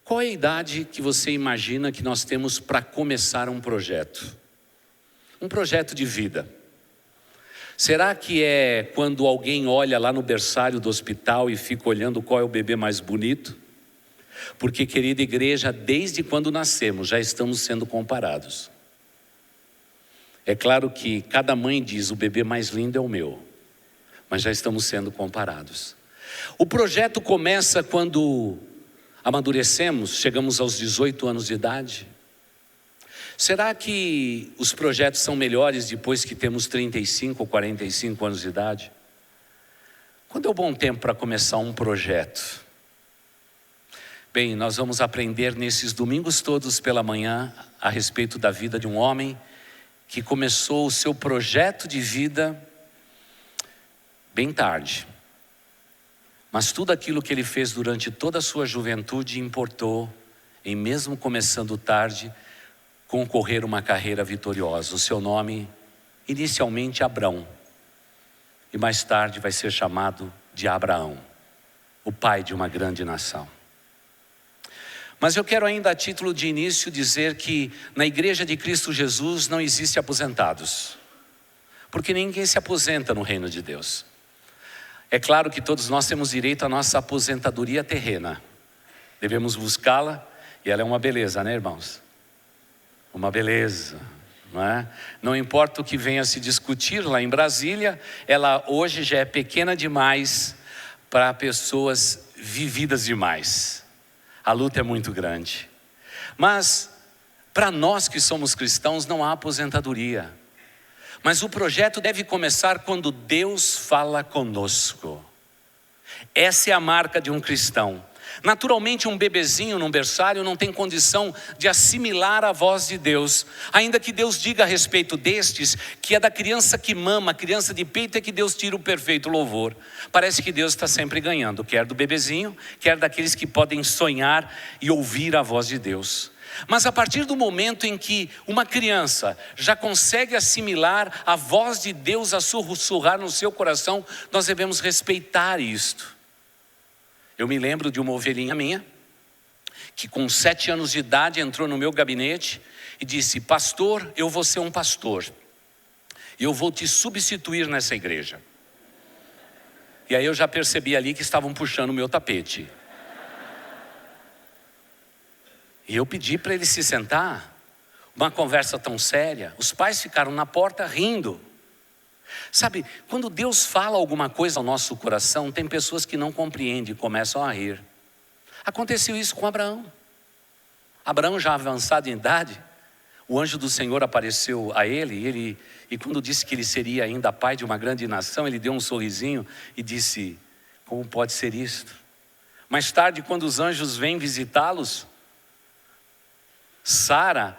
Qual é a idade que você imagina que nós temos para começar um projeto? Um projeto de vida. Será que é quando alguém olha lá no berçário do hospital e fica olhando qual é o bebê mais bonito? Porque, querida igreja, desde quando nascemos já estamos sendo comparados. É claro que cada mãe diz: o bebê mais lindo é o meu, mas já estamos sendo comparados. O projeto começa quando amadurecemos, chegamos aos 18 anos de idade. Será que os projetos são melhores depois que temos 35 ou 45 anos de idade? Quando é o bom tempo para começar um projeto? Bem, nós vamos aprender nesses domingos todos pela manhã a respeito da vida de um homem que começou o seu projeto de vida bem tarde. Mas tudo aquilo que ele fez durante toda a sua juventude importou em, mesmo começando tarde, concorrer uma carreira vitoriosa. O seu nome, inicialmente Abrão, e mais tarde vai ser chamado de Abraão, o pai de uma grande nação. Mas eu quero ainda, a título de início, dizer que na Igreja de Cristo Jesus não existe aposentados, porque ninguém se aposenta no reino de Deus. É claro que todos nós temos direito à nossa aposentadoria terrena, devemos buscá-la, e ela é uma beleza, né, irmãos? Uma beleza, não é? Não importa o que venha a se discutir lá em Brasília, ela hoje já é pequena demais para pessoas vividas demais. A luta é muito grande. Mas para nós que somos cristãos não há aposentadoria. Mas o projeto deve começar quando Deus fala conosco. Essa é a marca de um cristão. Naturalmente, um bebezinho num berçário não tem condição de assimilar a voz de Deus, ainda que Deus diga a respeito destes que é da criança que mama, a criança de peito é que Deus tira o perfeito louvor. Parece que Deus está sempre ganhando, quer do bebezinho, quer daqueles que podem sonhar e ouvir a voz de Deus. Mas a partir do momento em que uma criança já consegue assimilar a voz de Deus a sussurrar no seu coração, nós devemos respeitar isto. Eu me lembro de uma ovelhinha minha, que com 7 anos de idade entrou no meu gabinete e disse: pastor, eu vou ser um pastor, e eu vou te substituir nessa igreja. E aí eu já percebi ali que estavam puxando o meu tapete. E eu pedi para ele se sentar, uma conversa tão séria, os pais ficaram na porta rindo. Sabe, quando Deus fala alguma coisa ao nosso coração, tem pessoas que não compreendem e começam a rir. Aconteceu isso com Abraão. Abraão, já avançado em idade, o anjo do Senhor apareceu a ele, e quando disse que ele seria ainda pai de uma grande nação, ele deu um sorrisinho e disse: como pode ser isto? Mais tarde, quando os anjos vêm visitá-los, Sara,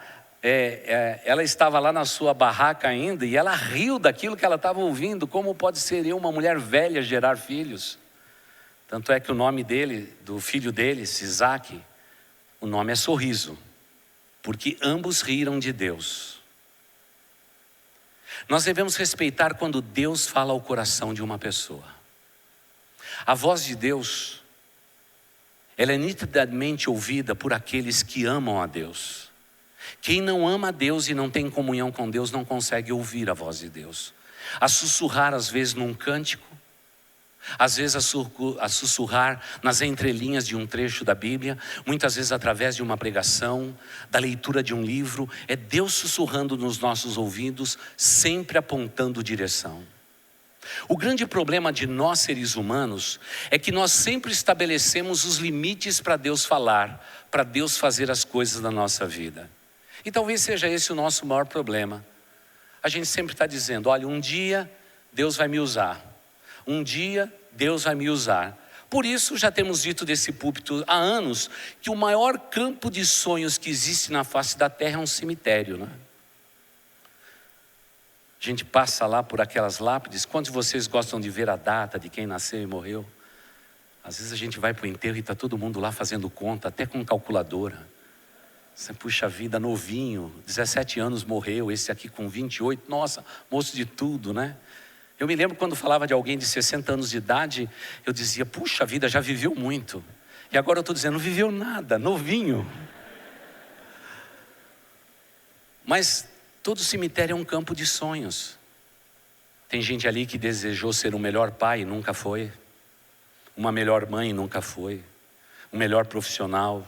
ela estava lá na sua barraca ainda, e ela riu daquilo que ela estava ouvindo. Como pode ser eu, uma mulher velha, gerar filhos? Tanto é que o nome dele, do filho deles, Isaac, o nome é Sorriso, porque ambos riram de Deus. Nós devemos respeitar quando Deus fala ao coração de uma pessoa. A voz de Deus, ela é nitidamente ouvida por aqueles que amam a Deus. Quem não ama a Deus e não tem comunhão com Deus não consegue ouvir a voz de Deus. A sussurrar às vezes num cântico, às vezes a sussurrar nas entrelinhas de um trecho da Bíblia, muitas vezes através de uma pregação, da leitura de um livro. É Deus sussurrando nos nossos ouvidos, sempre apontando direção. O grande problema de nós seres humanos é que nós sempre estabelecemos os limites para Deus falar, para Deus fazer as coisas da nossa vida. E talvez seja esse o nosso maior problema. A gente sempre está dizendo: olha, um dia Deus vai me usar. Um dia Deus vai me usar. Por isso já temos dito desse púlpito há anos que o maior campo de sonhos que existe na face da terra é um cemitério, né? A gente passa lá por aquelas lápides. Quantos de vocês gostam de ver a data de quem nasceu e morreu? Às vezes a gente vai para o enterro e está todo mundo lá fazendo conta, até com calculadora. Você puxa vida, novinho, 17 anos morreu, esse aqui com 28, nossa, moço de tudo, né? Eu me lembro quando falava de alguém de 60 anos de idade, eu dizia: puxa vida, já viveu muito. E agora eu estou dizendo, não viveu nada, novinho. Mas todo cemitério é um campo de sonhos. Tem gente ali que desejou ser um melhor pai e nunca foi. Uma melhor mãe e nunca foi. Um melhor profissional.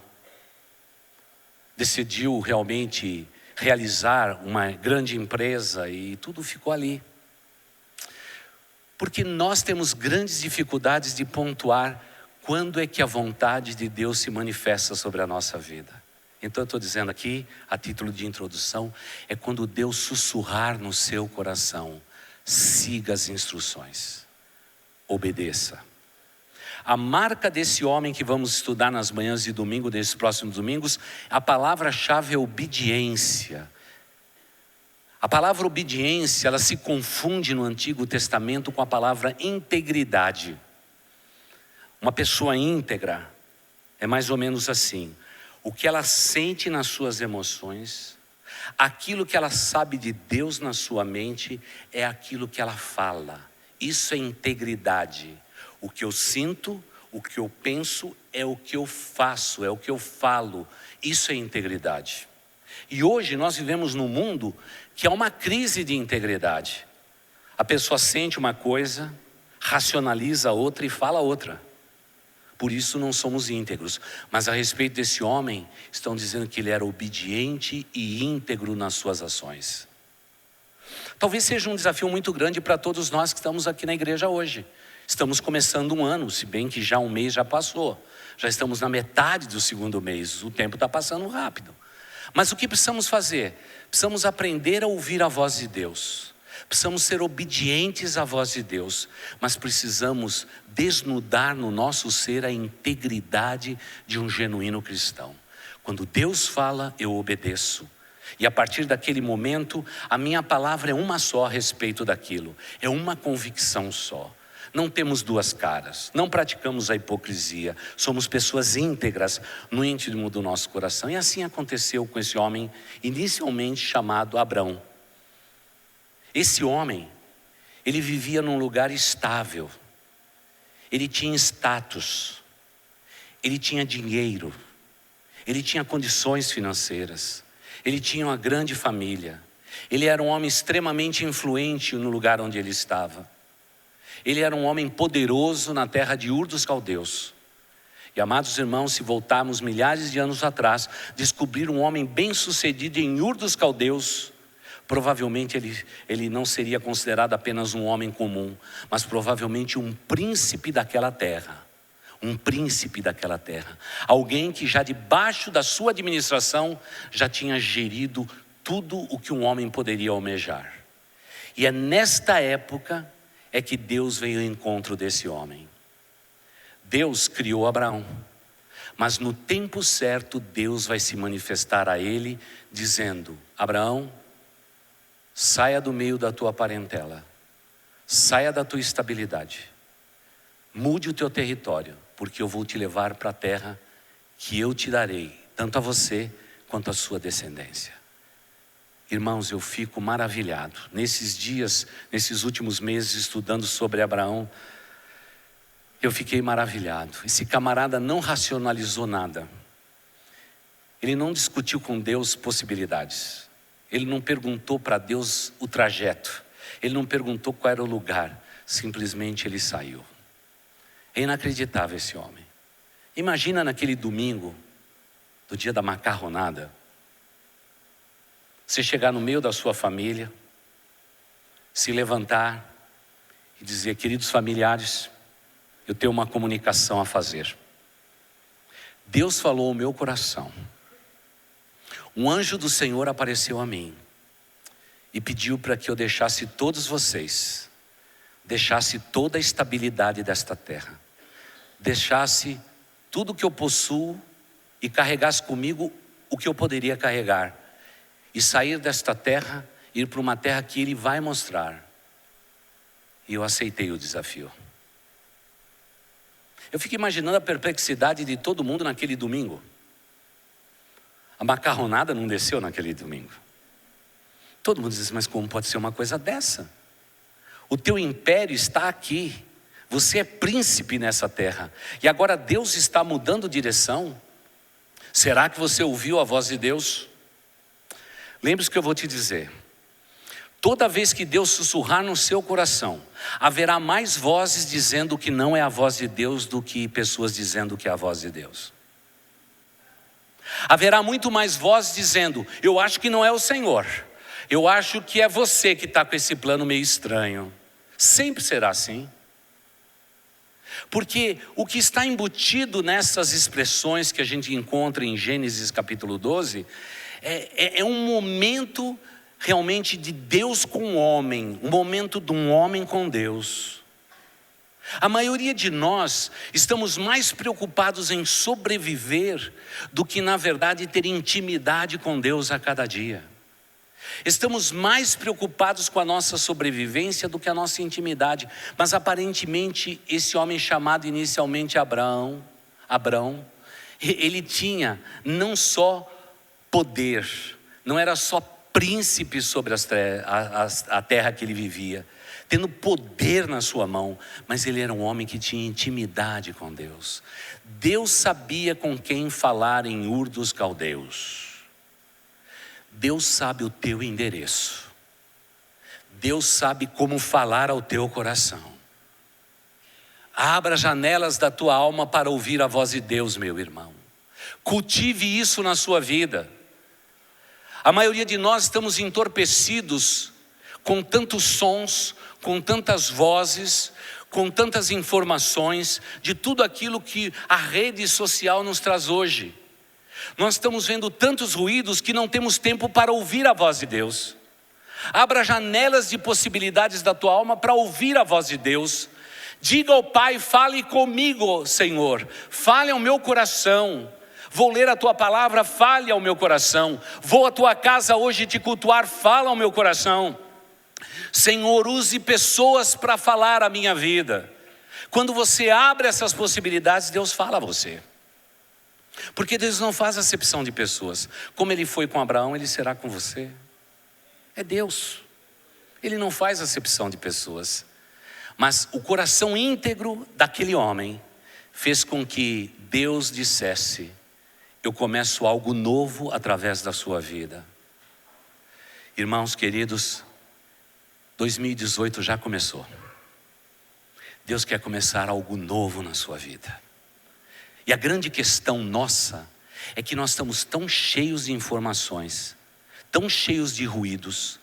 Decidiu realmente realizar uma grande empresa e tudo ficou ali. Porque nós temos grandes dificuldades de pontuar quando é que a vontade de Deus se manifesta sobre a nossa vida. Então eu estou dizendo aqui, a título de introdução, é quando Deus sussurrar no seu coração, siga as instruções, obedeça. A marca desse homem que vamos estudar nas manhãs de domingo, desses próximos domingos, a palavra-chave é obediência. A palavra obediência, ela se confunde no Antigo Testamento com a palavra integridade. Uma pessoa íntegra é mais ou menos assim: o que ela sente nas suas emoções, aquilo que ela sabe de Deus na sua mente, é aquilo que ela fala. Isso é integridade. O que eu sinto, o que eu penso, é o que eu faço, é o que eu falo. Isso é integridade. E hoje nós vivemos num mundo que é uma crise de integridade. A pessoa sente uma coisa, racionaliza outra e fala outra. Por isso não somos íntegros. Mas a respeito desse homem, estão dizendo que ele era obediente e íntegro nas suas ações. Talvez seja um desafio muito grande para todos nós que estamos aqui na igreja hoje. Estamos começando um ano, se bem que já um mês já passou. Já estamos na metade do segundo mês, o tempo está passando rápido. Mas o que precisamos fazer? Precisamos aprender a ouvir a voz de Deus. Precisamos ser obedientes à voz de Deus. Mas precisamos desnudar no nosso ser a integridade de um genuíno cristão. Quando Deus fala, eu obedeço. E a partir daquele momento, a minha palavra é uma só a respeito daquilo. É uma convicção só. Não temos duas caras, não praticamos a hipocrisia, somos pessoas íntegras no íntimo do nosso coração. E assim aconteceu com esse homem inicialmente chamado Abrão. Esse homem, ele vivia num lugar estável, ele tinha status, ele tinha dinheiro, ele tinha condições financeiras, ele tinha uma grande família, ele era um homem extremamente influente no lugar onde ele estava. Ele era um homem poderoso na terra de Ur dos Caldeus. E amados irmãos, se voltarmos milhares de anos atrás, descobrir um homem bem sucedido em Ur dos Caldeus, provavelmente ele não seria considerado apenas um homem comum, mas provavelmente um príncipe daquela terra. Um príncipe daquela terra. Alguém que já debaixo da sua administração já tinha gerido tudo o que um homem poderia almejar. E é nesta época é que Deus veio ao encontro desse homem. Deus criou Abraão, mas no tempo certo Deus vai se manifestar a ele, dizendo: Abraão, saia do meio da tua parentela, saia da tua estabilidade, mude o teu território, porque eu vou te levar para a terra que eu te darei, tanto a você quanto a sua descendência. Irmãos, eu fico maravilhado. Nesses dias, nesses últimos meses, estudando sobre Abraão, eu fiquei maravilhado. Esse camarada não racionalizou nada. Ele não discutiu com Deus possibilidades. Ele não perguntou para Deus o trajeto. Ele não perguntou qual era o lugar. Simplesmente ele saiu. É inacreditável esse homem. Imagina naquele domingo, do dia da macarronada, você chegar no meio da sua família, se levantar e dizer: queridos familiares, eu tenho uma comunicação a fazer. Deus falou ao meu coração. Um anjo do Senhor apareceu a mim e pediu para que eu deixasse todos vocês, deixasse toda a estabilidade desta terra, deixasse tudo que eu possuo e carregasse comigo o que eu poderia carregar. E sair desta terra, ir para uma terra que Ele vai mostrar. E eu aceitei o desafio. Eu fico imaginando a perplexidade de todo mundo naquele domingo. A macarronada não desceu naquele domingo. Todo mundo diz: mas como pode ser uma coisa dessa? O teu império está aqui. Você é príncipe nessa terra. E agora Deus está mudando direção. Será que você ouviu a voz de Deus? Lembre-se que eu vou te dizer. Toda vez que Deus sussurrar no seu coração, haverá mais vozes dizendo que não é a voz de Deus do que pessoas dizendo que é a voz de Deus. Haverá muito mais vozes dizendo: eu acho que não é o Senhor, eu acho que é você que está com esse plano meio estranho. Sempre será assim. Porque o que está embutido nessas expressões que a gente encontra em Gênesis capítulo 12 é um momento realmente de Deus com o homem, um momento de um homem com Deus. A maioria de nós estamos mais preocupados em sobreviver do que na verdade ter intimidade com Deus a cada dia. Estamos mais preocupados com a nossa sobrevivência do que a nossa intimidade. Mas aparentemente esse homem chamado inicialmente Abrão, ele tinha não só poder, não era só príncipe sobre a terra que ele vivia, tendo poder na sua mão, mas ele era um homem que tinha intimidade com Deus. Deus sabia com quem falar em Ur dos Caldeus. Deus sabe o teu endereço. Deus sabe como falar ao teu coração. Abra janelas da tua alma para ouvir a voz de Deus, meu irmão. Cultive isso na sua vida. A maioria de nós estamos entorpecidos com tantos sons, com tantas vozes, com tantas informações, de tudo aquilo que a rede social nos traz hoje. Nós estamos vendo tantos ruídos que não temos tempo para ouvir a voz de Deus. Abra janelas de possibilidades da tua alma para ouvir a voz de Deus. Diga ao Pai: fale comigo, Senhor, fale ao meu coração. Vou ler a tua palavra, fale ao meu coração. Vou à tua casa hoje te cultuar, fala ao meu coração. Senhor, use pessoas para falar a minha vida. Quando você abre essas possibilidades, Deus fala a você. Porque Deus não faz acepção de pessoas. Como Ele foi com Abraão, Ele será com você. É Deus. Ele não faz acepção de pessoas. Mas o coração íntegro daquele homem fez com que Deus dissesse: eu começo algo novo através da sua vida. Irmãos queridos, 2018 já começou. Deus quer começar algo novo na sua vida. E a grande questão nossa é que nós estamos tão cheios de informações, tão cheios de ruídos,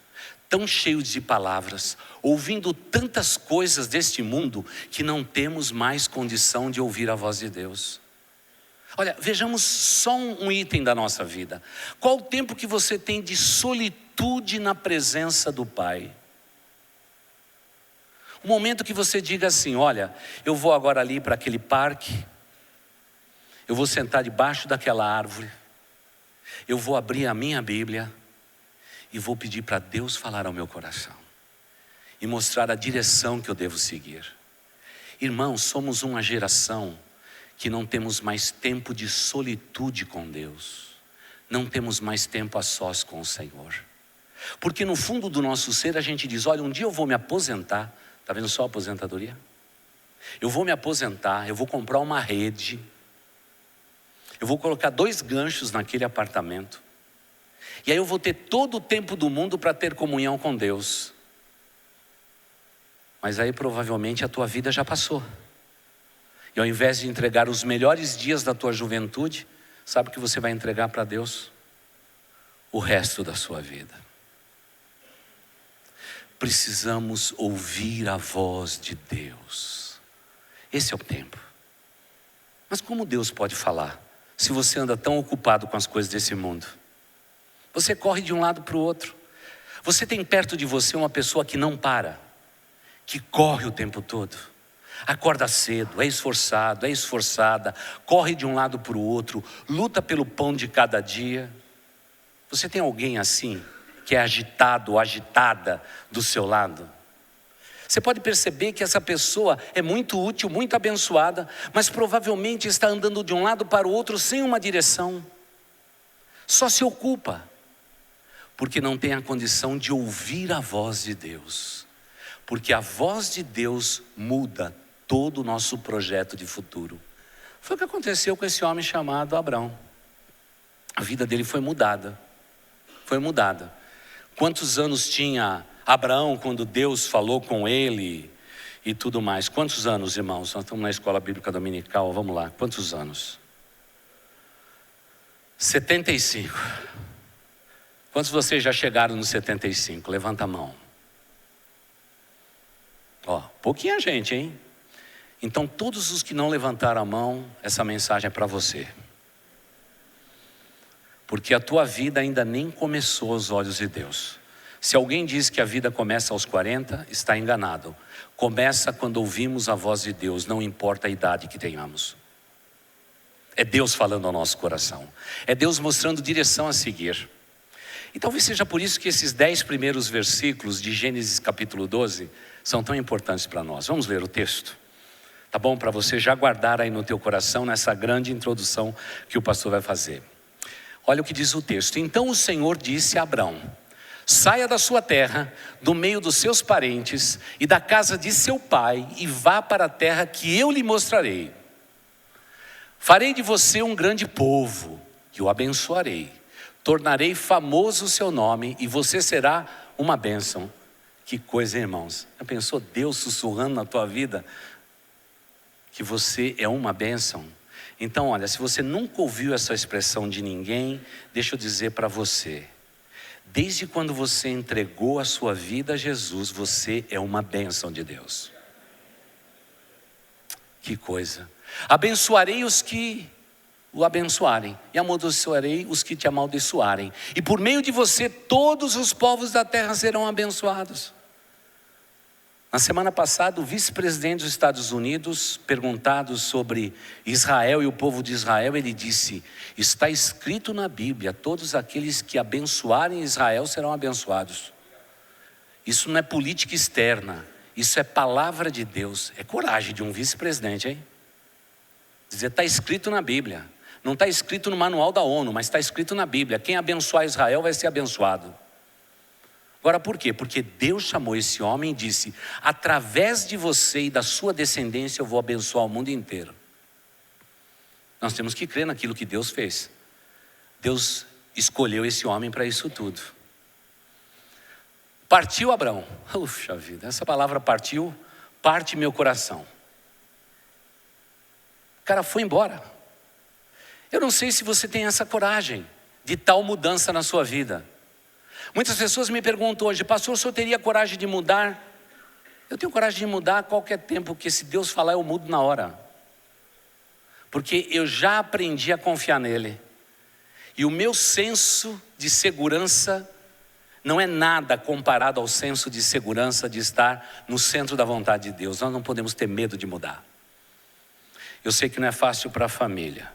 tão cheios de palavras, ouvindo tantas coisas deste mundo, que não temos mais condição de ouvir a voz de Deus. Olha, vejamos só um item da nossa vida. Qual o tempo que você tem de solitude na presença do Pai? Um momento que você diga assim: olha, eu vou agora ali para aquele parque, eu vou sentar debaixo daquela árvore, eu vou abrir a minha Bíblia e vou pedir para Deus falar ao meu coração e mostrar a direção que eu devo seguir. Irmãos, somos uma geração que não temos mais tempo de solitude com Deus, não temos mais tempo a sós com o Senhor, porque no fundo do nosso ser a gente diz: olha, um dia eu vou me aposentar. Está vendo só a aposentadoria? Eu vou me aposentar, eu vou comprar uma rede, eu vou colocar 2 ganchos naquele apartamento, e aí eu vou ter todo o tempo do mundo para ter comunhão com Deus. Mas aí provavelmente a tua vida já passou. E ao invés de entregar os melhores dias da tua juventude, sabe o que você vai entregar para Deus? O resto da sua vida. Precisamos ouvir a voz de Deus. Esse é o tempo. Mas como Deus pode falar se você anda tão ocupado com as coisas desse mundo? Você corre de um lado para o outro. Você tem perto de você uma pessoa que não para, que corre o tempo todo. Acorda cedo, é esforçado, é esforçada, corre de um lado para o outro, luta pelo pão de cada dia. Você tem alguém assim, que é agitado ou agitada do seu lado? Você pode perceber que essa pessoa é muito útil, muito abençoada, mas provavelmente está andando de um lado para o outro sem uma direção. Só se ocupa, porque não tem a condição de ouvir a voz de Deus. Porque a voz de Deus muda todo o nosso projeto de futuro. Foi o que aconteceu com esse homem chamado Abrão. A vida dele foi mudada. Foi mudada. Quantos anos tinha Abraão quando Deus falou com ele e tudo mais? Quantos anos, irmãos? Nós estamos na escola bíblica dominical, vamos lá. Quantos anos? 75. Quantos de vocês já chegaram nos 75? Levanta a mão. Ó, pouquinha gente, hein? Então todos os que não levantaram a mão, essa mensagem é para você. Porque a tua vida ainda nem começou aos olhos de Deus. Se alguém diz que a vida começa aos 40, está enganado. Começa quando ouvimos a voz de Deus, não importa a idade que tenhamos. É Deus falando ao nosso coração. É Deus mostrando direção a seguir. E talvez seja por isso que esses 10 primeiros versículos de Gênesis capítulo 12 são tão importantes para nós. Vamos ler o texto? Tá bom? Para você já guardar aí no teu coração nessa grande introdução que o pastor vai fazer. Olha o que diz o texto. Então o Senhor disse a Abrão: saia da sua terra, do meio dos seus parentes e da casa de seu pai e vá para a terra que eu lhe mostrarei. Farei de você um grande povo e o abençoarei. Tornarei famoso o seu nome e você será uma bênção. Que coisa, irmãos. Já pensou Deus sussurrando na tua vida que você é uma bênção? Então, olha, se você nunca ouviu essa expressão de ninguém, deixa eu dizer para você. Desde quando você entregou a sua vida a Jesus, você é uma bênção de Deus. Que coisa. Abençoarei os que o abençoarem, e amaldiçoarei os que te amaldiçoarem. E por meio de você, todos os povos da terra serão abençoados. Na semana passada, o vice-presidente dos Estados Unidos, perguntado sobre Israel e o povo de Israel, ele disse: está escrito na Bíblia, todos aqueles que abençoarem Israel serão abençoados. Isso não é política externa, isso é palavra de Deus. É coragem de um vice-presidente, hein? Dizer, está escrito na Bíblia. Não está escrito no manual da ONU, mas está escrito na Bíblia. Quem abençoar Israel vai ser abençoado. Agora por quê? Porque Deus chamou esse homem e disse: através de você e da sua descendência eu vou abençoar o mundo inteiro. Nós temos que crer naquilo que Deus fez. Deus escolheu esse homem para isso tudo. Partiu Abrão. Puxa vida, essa palavra partiu, parte meu coração. O cara foi embora. Eu não sei se você tem essa coragem de tal mudança na sua vida. Muitas pessoas me perguntam hoje: pastor, o senhor teria coragem de mudar? Eu tenho coragem de mudar a qualquer tempo, porque se Deus falar eu mudo na hora. Porque eu já aprendi a confiar nele. E o meu senso de segurança não é nada comparado ao senso de segurança de estar no centro da vontade de Deus. Nós não podemos ter medo de mudar. Eu sei que não é fácil para a família.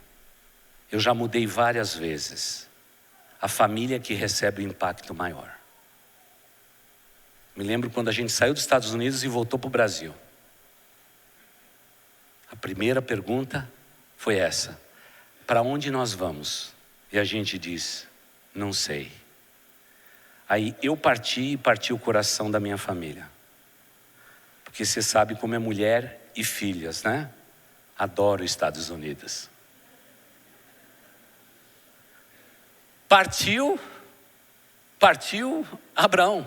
Eu já mudei várias vezes. A família que recebe o impacto maior. Me lembro quando a gente saiu dos Estados Unidos e voltou para o Brasil. A primeira pergunta foi essa: para onde nós vamos? E a gente diz: não sei. Aí eu parti o coração da minha família. Porque você sabe como é mulher e filhas, né? Adoro os Estados Unidos. Partiu Abrão.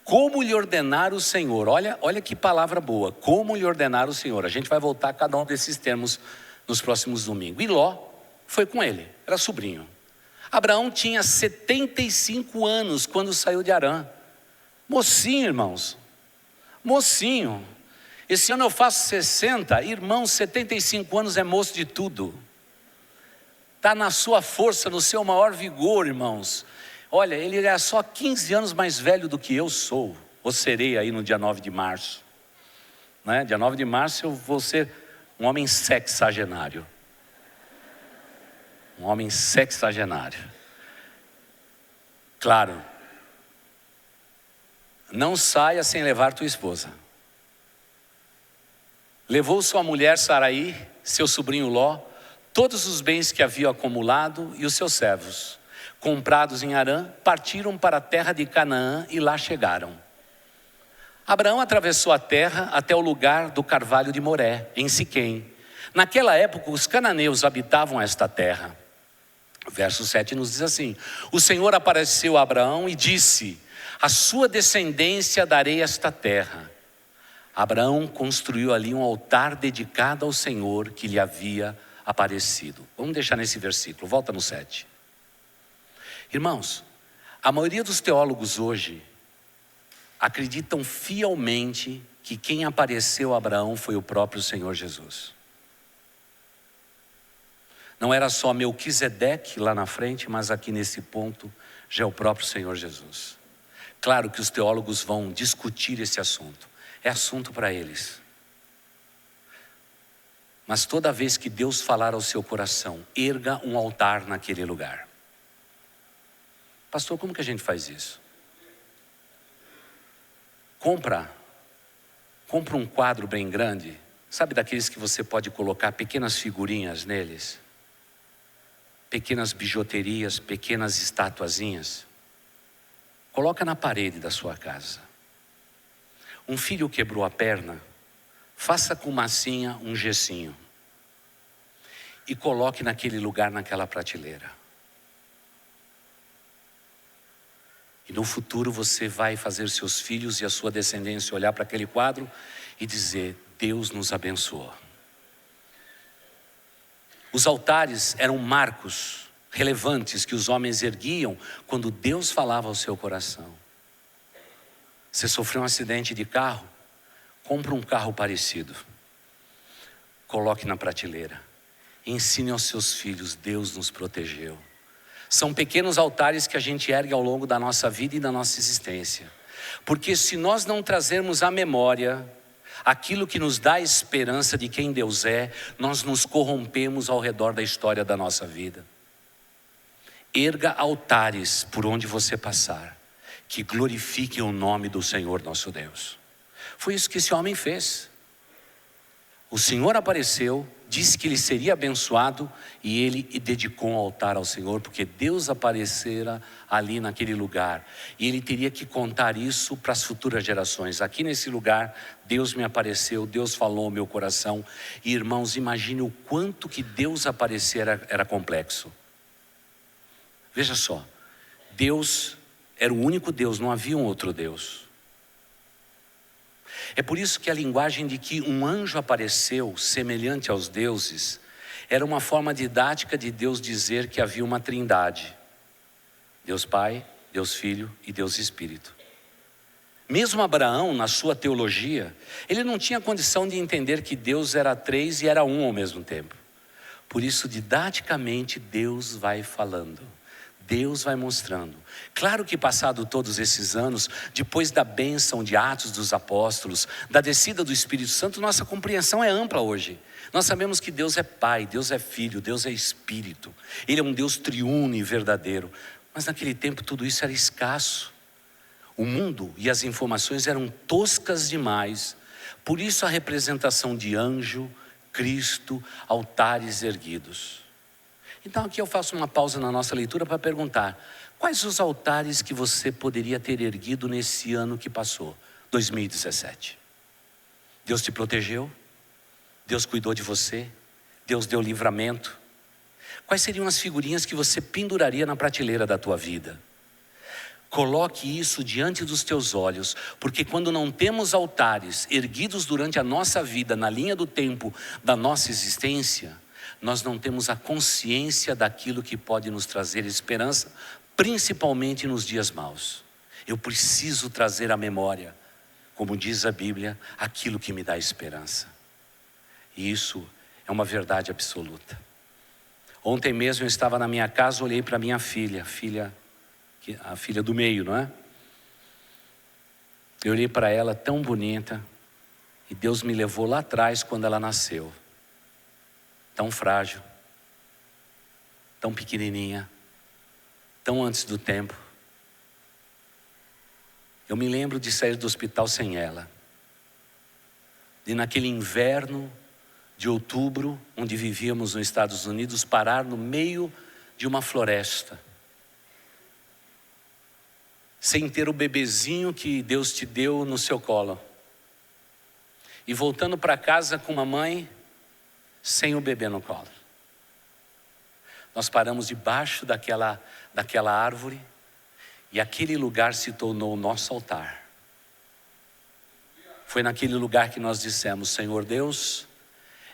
Como lhe ordenar o Senhor? Olha que palavra boa. Como lhe ordenar o Senhor? A gente vai voltar a cada um desses termos nos próximos domingos. E Ló foi com ele, era sobrinho. Abraão tinha 75 anos quando saiu de Harã. Mocinho, irmãos. Mocinho. Esse ano eu faço 60, irmãos, 75 anos é moço de tudo. Está na sua força, no seu maior vigor, irmãos. Olha, ele é só 15 anos mais velho do que eu sou. Ou serei aí no dia 9 de março. Né? Dia 9 de março eu vou ser um homem sexagenário. Um homem sexagenário. Claro. Não saia sem levar tua esposa. Levou sua mulher Saraí, seu sobrinho Ló, todos os bens que haviam acumulado e os seus servos, comprados em Harã, partiram para a terra de Canaã e lá chegaram. Abraão atravessou a terra até o lugar do carvalho de Moré, em Siquém. Naquela época, os cananeus habitavam esta terra. O verso 7 nos diz assim: o Senhor apareceu a Abraão e disse: a sua descendência darei esta terra. Abraão construiu ali um altar dedicado ao Senhor que lhe havia aparecido. Vamos deixar nesse versículo, volta no 7. Irmãos, a maioria dos teólogos hoje acreditam fielmente que quem apareceu a Abraão foi o próprio Senhor Jesus. Não era só Melquisedeque lá na frente, mas aqui nesse ponto já é o próprio Senhor Jesus. Claro que os teólogos vão discutir esse assunto, é assunto para eles. Mas toda vez que Deus falar ao seu coração, erga um altar naquele lugar. Pastor, como que a gente faz isso? Compra um quadro bem grande, sabe daqueles que você pode colocar pequenas figurinhas neles? Pequenas bijuterias, pequenas estatuazinhas. Coloca na parede da sua casa. Um filho quebrou a perna, faça com massinha um gessinho. E coloque naquele lugar, naquela prateleira. E no futuro você vai fazer seus filhos e a sua descendência olhar para aquele quadro e dizer: Deus nos abençoou. Os altares eram marcos relevantes que os homens erguiam quando Deus falava ao seu coração. Você sofreu um acidente de carro? Compre um carro parecido. Coloque na prateleira. Ensine aos seus filhos: Deus nos protegeu. São pequenos altares que a gente ergue ao longo da nossa vida e da nossa existência. Porque se nós não trazermos à memória aquilo que nos dá a esperança de quem Deus é, nós nos corrompemos ao redor da história da nossa vida. Erga altares por onde você passar, que glorifiquem o nome do Senhor nosso Deus. Foi isso que esse homem fez. O Senhor apareceu, disse que ele seria abençoado e ele dedicou um altar ao Senhor, porque Deus aparecera ali naquele lugar. E ele teria que contar isso para as futuras gerações. Aqui nesse lugar, Deus me apareceu, Deus falou ao meu coração. E irmãos, imagine o quanto que Deus aparecer era complexo. Veja só, Deus era o único Deus, não havia um outro Deus. É por isso que a linguagem de que um anjo apareceu semelhante aos deuses era uma forma didática de Deus dizer que havia uma trindade: Deus Pai, Deus Filho e Deus Espírito. Mesmo Abraão, na sua teologia, ele não tinha condição de entender que Deus era três e era um ao mesmo tempo. Por isso, didaticamente, Deus vai falando. Deus vai mostrando. Claro que passado todos esses anos, depois da bênção de Atos dos Apóstolos, da descida do Espírito Santo, nossa compreensão é ampla hoje. Nós sabemos que Deus é Pai, Deus é Filho, Deus é Espírito. Ele é um Deus triuno e verdadeiro. Mas naquele tempo tudo isso era escasso. O mundo e as informações eram toscas demais. Por isso a representação de anjo, Cristo, altares erguidos. Então aqui eu faço uma pausa na nossa leitura para perguntar: quais os altares que você poderia ter erguido nesse ano que passou, 2017? Deus te protegeu? Deus cuidou de você? Deus deu livramento? Quais seriam as figurinhas que você penduraria na prateleira da tua vida? Coloque isso diante dos teus olhos, porque quando não temos altares erguidos durante a nossa vida, na linha do tempo da nossa existência, nós não temos a consciência daquilo que pode nos trazer esperança, principalmente nos dias maus. Eu preciso trazer à memória, como diz a Bíblia, aquilo que me dá esperança. E isso é uma verdade absoluta. Ontem mesmo eu estava na minha casa, olhei para minha filha, a filha do meio, não é? Eu olhei para ela tão bonita, e Deus me levou lá atrás quando ela nasceu. Tão frágil, tão pequenininha, tão antes do tempo. Eu me lembro de sair do hospital sem ela. E naquele inverno de outubro, onde vivíamos nos Estados Unidos, parar no meio de uma floresta. sem ter o bebezinho que Deus te deu no seu colo. E voltando para casa com uma mãe sem o bebê no colo. Nós paramos debaixo daquela árvore e aquele lugar se tornou o nosso altar. Foi naquele lugar que nós dissemos: Senhor Deus,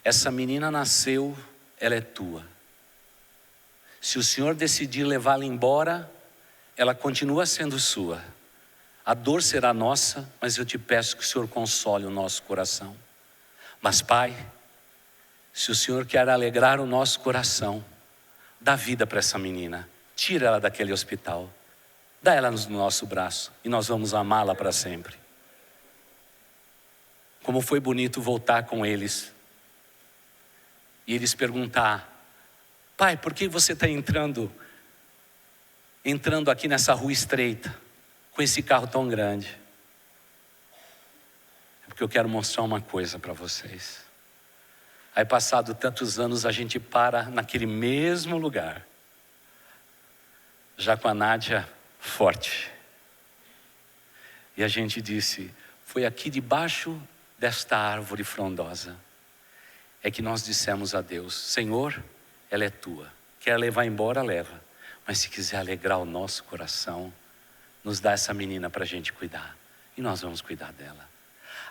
essa menina nasceu, ela é tua. Se o Senhor decidir levá-la embora, ela continua sendo sua. A dor será nossa, mas eu te peço que o Senhor console o nosso coração. Mas Pai, se o Senhor quer alegrar o nosso coração, dá vida para essa menina. Tira ela daquele hospital. Dá ela no nosso braço e nós vamos amá-la para sempre. Como foi bonito voltar com eles. E eles perguntar: pai, por que você está entrando aqui nessa rua estreita, com esse carro tão grande? É porque eu quero mostrar uma coisa para vocês. Aí passado tantos anos a gente para naquele mesmo lugar, já com a Nádia forte. E a gente disse: foi aqui debaixo desta árvore frondosa é que nós dissemos a Deus: Senhor, ela é tua. Quer levar embora, leva. Mas se quiser alegrar o nosso coração, nos dá essa menina para a gente cuidar. E nós vamos cuidar dela.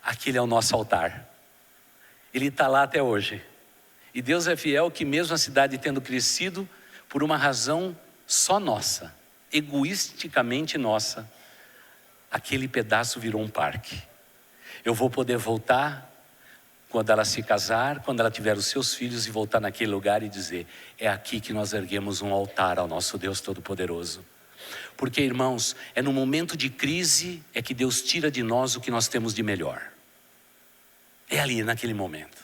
Aquele é o nosso altar. Ele está lá até hoje. E Deus é fiel que mesmo a cidade tendo crescido por uma razão só nossa, egoisticamente nossa, aquele pedaço virou um parque. Eu vou poder voltar quando ela se casar, quando ela tiver os seus filhos, e voltar naquele lugar e dizer: é aqui que nós erguemos um altar ao nosso Deus Todo-Poderoso. Porque, irmãos, é no momento de crise é que Deus tira de nós o que nós temos de melhor. É ali, naquele momento.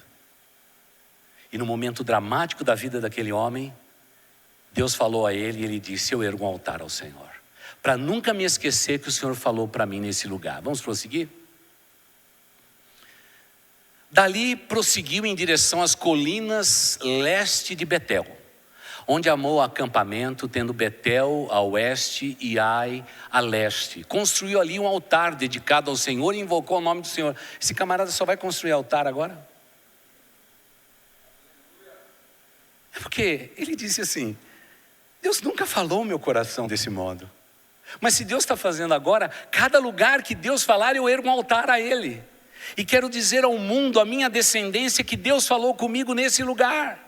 E no momento dramático da vida daquele homem, Deus falou a ele e ele disse: eu ergo um altar ao Senhor, para nunca me esquecer que o Senhor falou para mim nesse lugar. Vamos prosseguir? Dali prosseguiu em direção às colinas leste de Betel, onde armou acampamento, tendo Betel a oeste e Ai a leste. Construiu ali um altar dedicado ao Senhor e invocou o nome do Senhor. Esse camarada só vai construir altar agora? É porque ele disse assim: Deus nunca falou o meu coração desse modo. Mas se Deus está fazendo agora, cada lugar que Deus falar, eu ergo um altar a Ele. E quero dizer ao mundo, à minha descendência, que Deus falou comigo nesse lugar.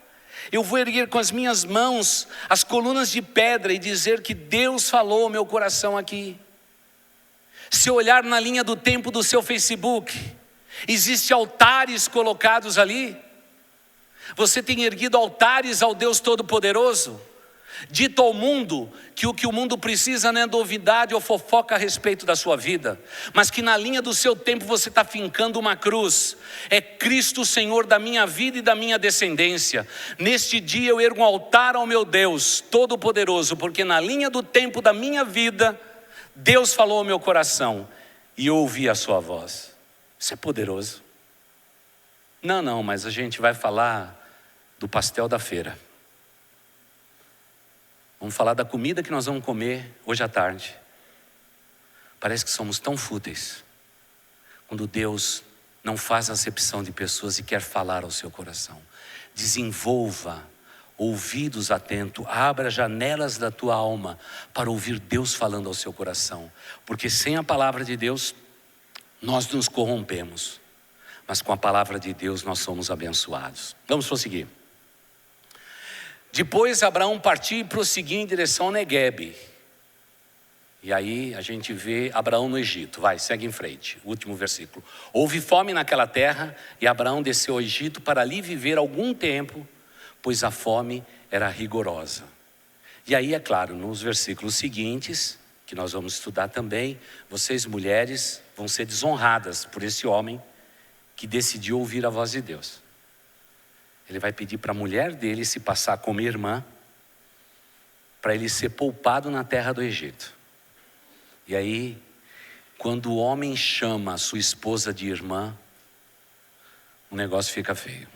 Eu vou erguer com as minhas mãos as colunas de pedra e dizer que Deus falou ao meu coração aqui. Se olhar na linha do tempo do seu Facebook, existem altares colocados ali. Você tem erguido altares ao Deus Todo-Poderoso. Dito ao mundo que o que o mundo precisa não é novidade ou fofoca a respeito da sua vida, mas que na linha do seu tempo você está fincando uma cruz. É Cristo o Senhor da minha vida e da minha descendência. Neste dia eu ergo um altar ao meu Deus Todo-Poderoso, porque na linha do tempo da minha vida, Deus falou ao meu coração e eu ouvi a sua voz. Isso é poderoso. Não, mas a gente vai falar do pastel da feira. Vamos falar da comida que nós vamos comer hoje à tarde. Parece que somos tão fúteis quando Deus não faz acepção de pessoas e quer falar ao seu coração. Desenvolva ouvidos atentos, abra janelas da tua alma para ouvir Deus falando ao seu coração. Porque sem a palavra de Deus, nós nos corrompemos. Mas com a palavra de Deus nós somos abençoados. Vamos prosseguir. Depois Abraão partiu e prosseguiu em direção ao Neguebe. E aí a gente vê Abraão no Egito. Vai, segue em frente, último versículo. Houve fome naquela terra e Abraão desceu ao Egito para ali viver algum tempo, pois a fome era rigorosa. E aí é claro, nos versículos seguintes, que nós vamos estudar também, vocês mulheres vão ser desonradas por esse homem que decidiu ouvir a voz de Deus. Ele vai pedir para a mulher dele se passar como irmã, para ele ser poupado na terra do Egito. E aí, quando o homem chama a sua esposa de irmã, o negócio fica feio.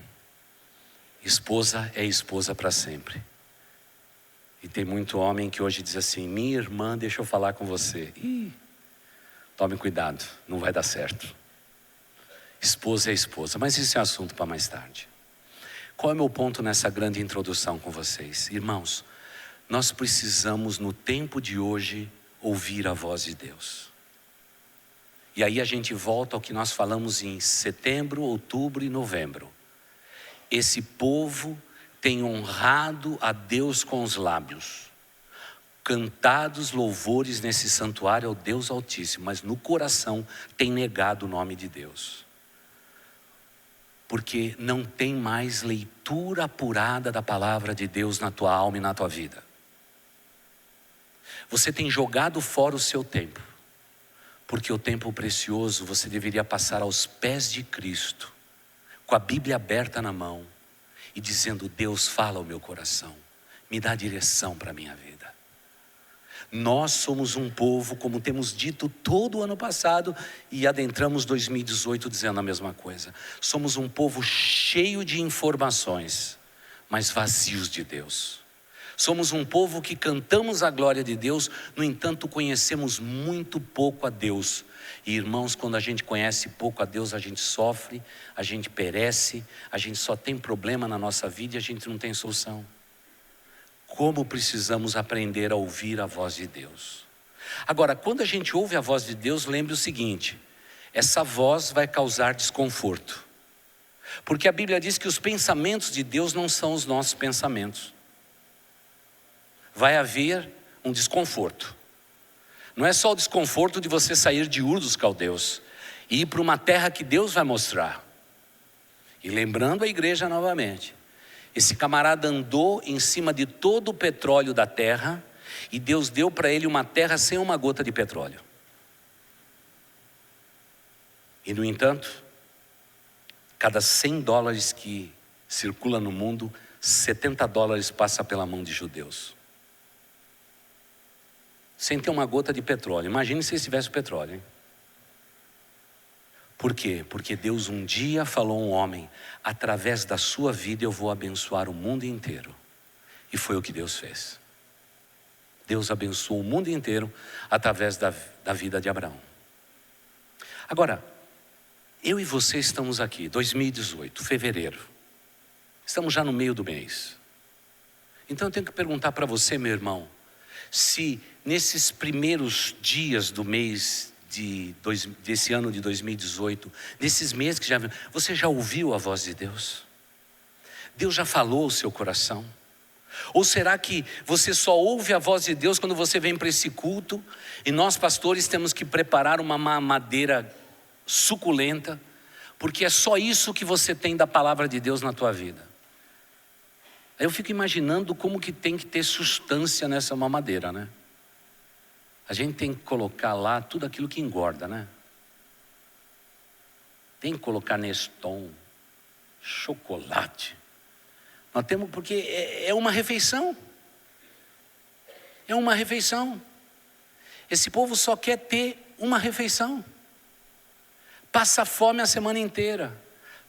Esposa é esposa para sempre. E tem muito homem que hoje diz assim: minha irmã, deixa eu falar com você. Ih, tome cuidado, não vai dar certo. Esposa é esposa, mas isso é assunto para mais tarde. Qual é o meu ponto nessa grande introdução com vocês? Irmãos, nós precisamos no tempo de hoje ouvir a voz de Deus. E aí a gente volta ao que nós falamos em setembro, outubro e novembro. Esse povo tem honrado a Deus com os lábios, cantados louvores nesse santuário ao Deus Altíssimo, mas no coração tem negado o nome de Deus. Porque não tem mais leitura apurada da palavra de Deus na tua alma e na tua vida. Você tem jogado fora o seu tempo, porque o tempo precioso você deveria passar aos pés de Cristo, com a Bíblia aberta na mão e dizendo: Deus, fala ao meu coração, me dá direção para a minha vida. Nós somos um povo, como temos dito todo o ano passado, e adentramos 2018 dizendo a mesma coisa. Somos um povo cheio de informações, mas vazios de Deus. Somos um povo que cantamos a glória de Deus, no entanto conhecemos muito pouco a Deus. E irmãos, quando a gente conhece pouco a Deus, a gente sofre, a gente perece, a gente só tem problema na nossa vida e a gente não tem solução. Como precisamos aprender a ouvir a voz de Deus. Agora, quando a gente ouve a voz de Deus, lembre o seguinte: essa voz vai causar desconforto. Porque a Bíblia diz que os pensamentos de Deus não são os nossos pensamentos. Vai haver um desconforto. Não é só o desconforto de você sair de Ur dos Caldeus e ir para uma terra que Deus vai mostrar. E lembrando a igreja novamente, esse camarada andou em cima de todo o petróleo da terra e Deus deu para ele uma terra sem uma gota de petróleo. E no entanto, cada 100 dólares que circula no mundo, 70 dólares passa pela mão de judeus. Sem ter uma gota de petróleo. Imagine se eles tivessem petróleo, hein? Por quê? Porque Deus um dia falou a um homem: através da sua vida eu vou abençoar o mundo inteiro. E foi o que Deus fez. Deus abençoou o mundo inteiro através da vida de Abraão. Agora, eu e você estamos aqui, 2018, fevereiro. Estamos já no meio do mês. Então eu tenho que perguntar para você, meu irmão, se nesses primeiros dias do mês desse ano de 2018, nesses meses que já viu, você já ouviu a voz de Deus? Deus já falou ao seu coração? Ou será que você só ouve a voz de Deus quando você vem para esse culto e nós pastores temos que preparar uma mamadeira suculenta, porque é só isso que você tem da palavra de Deus na tua vida? Aí eu fico imaginando como que tem que ter substância nessa mamadeira, né? A gente tem que colocar lá tudo aquilo que engorda, né? Tem que colocar Neston, chocolate. Nós temos, porque é uma refeição. É uma refeição. Esse povo só quer ter uma refeição. Passa fome a semana inteira.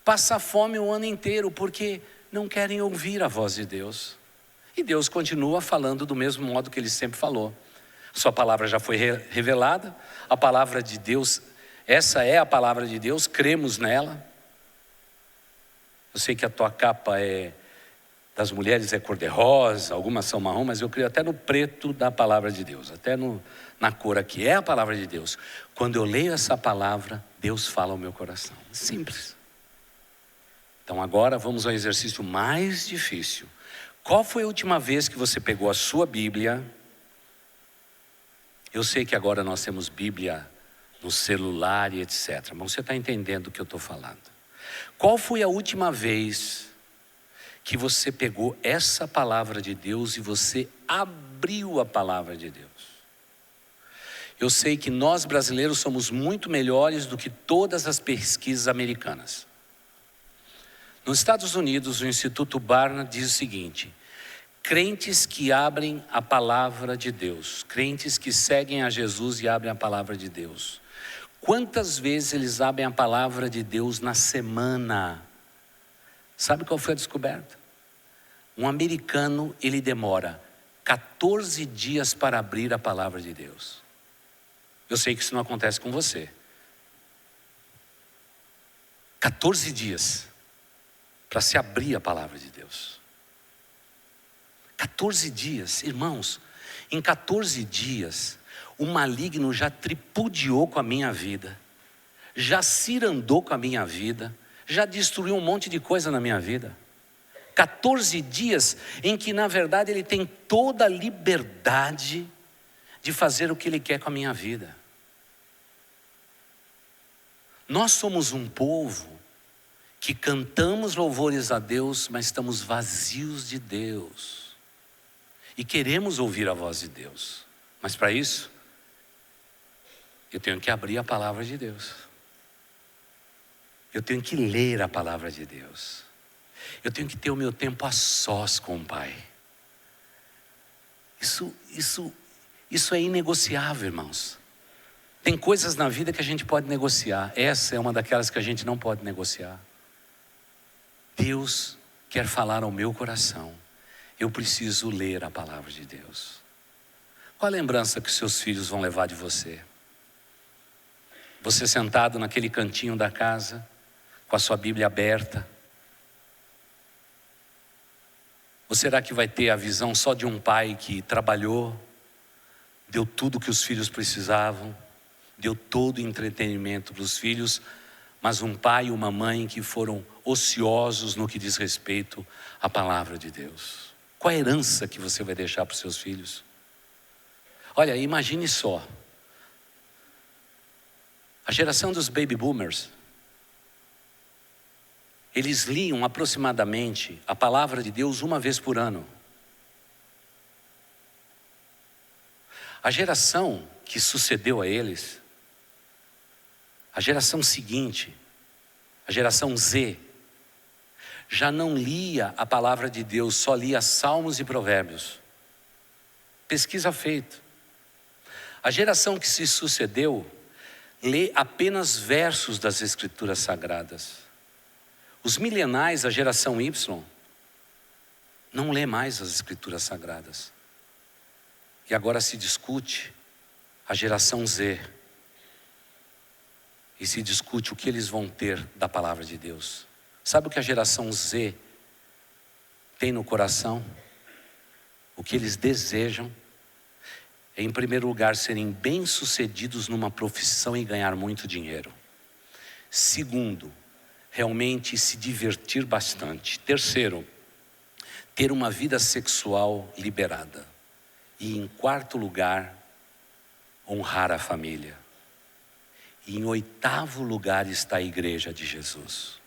Passa fome o ano inteiro, porque não querem ouvir a voz de Deus. E Deus continua falando do mesmo modo que Ele sempre falou. Sua palavra já foi revelada, a palavra de Deus, essa é a palavra de Deus, cremos nela. Eu sei que a tua capa das mulheres é cor-de-rosa, algumas são marrom, mas eu creio até no preto da palavra de Deus, até na cor aqui, é a palavra de Deus. Quando eu leio essa palavra, Deus fala ao meu coração, simples. Então agora vamos ao exercício mais difícil. Qual foi a última vez que você pegou a sua Bíblia? Eu sei que agora nós temos Bíblia no celular e etc. Mas você está entendendo o que eu estou falando. Qual foi a última vez que você pegou essa palavra de Deus e você abriu a palavra de Deus? Eu sei que nós brasileiros somos muito melhores do que todas as pesquisas americanas. Nos Estados Unidos, o Instituto Barna diz o seguinte: crentes que abrem a palavra de Deus, crentes que seguem a Jesus e abrem a palavra de Deus, quantas vezes eles abrem a palavra de Deus na semana? Sabe qual foi a descoberta? Um americano, ele demora 14 dias para abrir a palavra de Deus. Eu sei que isso não acontece com você. 14 dias para se abrir a palavra de Deus. 14 dias, irmãos, em 14 dias, o maligno já tripudiou com a minha vida, já cirandou com a minha vida, já destruiu um monte de coisa na minha vida. 14 dias em que, na verdade, ele tem toda a liberdade de fazer o que ele quer com a minha vida. Nós somos um povo que cantamos louvores a Deus, mas estamos vazios de Deus. E queremos ouvir a voz de Deus. Mas para isso, eu tenho que abrir a palavra de Deus. Eu tenho que ler a palavra de Deus. Eu tenho que ter o meu tempo a sós com o Pai. Isso é inegociável, irmãos. Tem coisas na vida que a gente pode negociar. Essa é uma daquelas que a gente não pode negociar. Deus quer falar ao meu coração. Eu preciso ler a palavra de Deus. Qual a lembrança que seus filhos vão levar de você? Você sentado naquele cantinho da casa, com a sua Bíblia aberta? Ou será que vai ter a visão só de um pai que trabalhou, deu tudo que os filhos precisavam, deu todo o entretenimento para os filhos, mas um pai e uma mãe que foram ociosos no que diz respeito à palavra de Deus? Qual a herança que você vai deixar para os seus filhos? Olha, imagine só. A geração dos baby boomers, eles liam aproximadamente a palavra de Deus uma vez por ano. A geração que sucedeu a eles, a geração seguinte, a geração Z, já não lia a palavra de Deus, só lia Salmos e Provérbios. Pesquisa feita. A geração que se sucedeu lê apenas versos das Escrituras Sagradas. Os milenais, a geração Y, não lê mais as Escrituras Sagradas. E agora se discute a geração Z. E se discute o que eles vão ter da palavra de Deus. Sabe o que a geração Z tem no coração? O que eles desejam é, em primeiro lugar, serem bem-sucedidos numa profissão e ganhar muito dinheiro. Segundo, realmente se divertir bastante. Terceiro, ter uma vida sexual liberada. E em quarto lugar, honrar a família. E em oitavo lugar está a igreja de Jesus.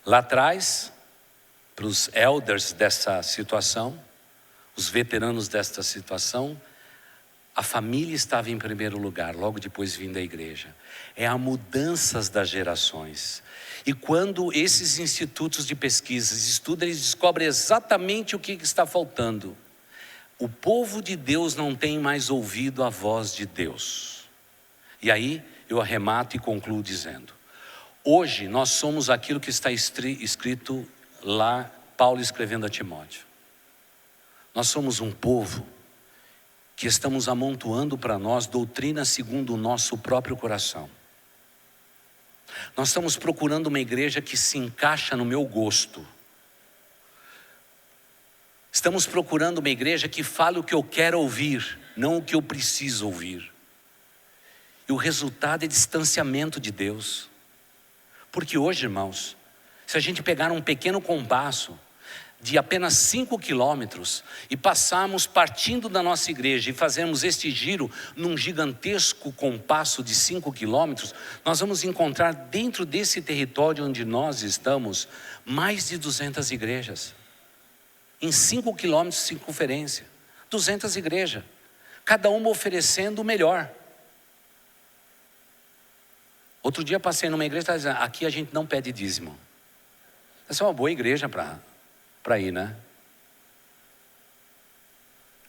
Lá atrás, para os elders dessa situação, os veteranos desta situação, a família estava em primeiro lugar, logo depois vindo a igreja. É a mudança das gerações. E quando esses institutos de pesquisas estudam, eles descobrem exatamente o que está faltando. O povo de Deus não tem mais ouvido a voz de Deus. E aí eu arremato e concluo dizendo: hoje nós somos aquilo que está escrito lá, Paulo escrevendo a Timóteo. Nós somos um povo que estamos amontoando para nós doutrina segundo o nosso próprio coração. Nós estamos procurando uma igreja que se encaixa no meu gosto. Estamos procurando uma igreja que fale o que eu quero ouvir, não o que eu preciso ouvir. E o resultado é distanciamento de Deus. Porque hoje, irmãos, se a gente pegar um pequeno compasso de apenas 5 quilômetros e passarmos partindo da nossa igreja e fazermos este giro num gigantesco compasso de 5 quilômetros, nós vamos encontrar dentro desse território onde nós estamos mais de 200 igrejas. Em 5 quilômetros de circunferência, 200 igrejas, cada uma oferecendo o melhor. Outro dia passei numa igreja e estava dizendo: aqui a gente não pede dízimo. Essa é uma boa igreja para ir, né?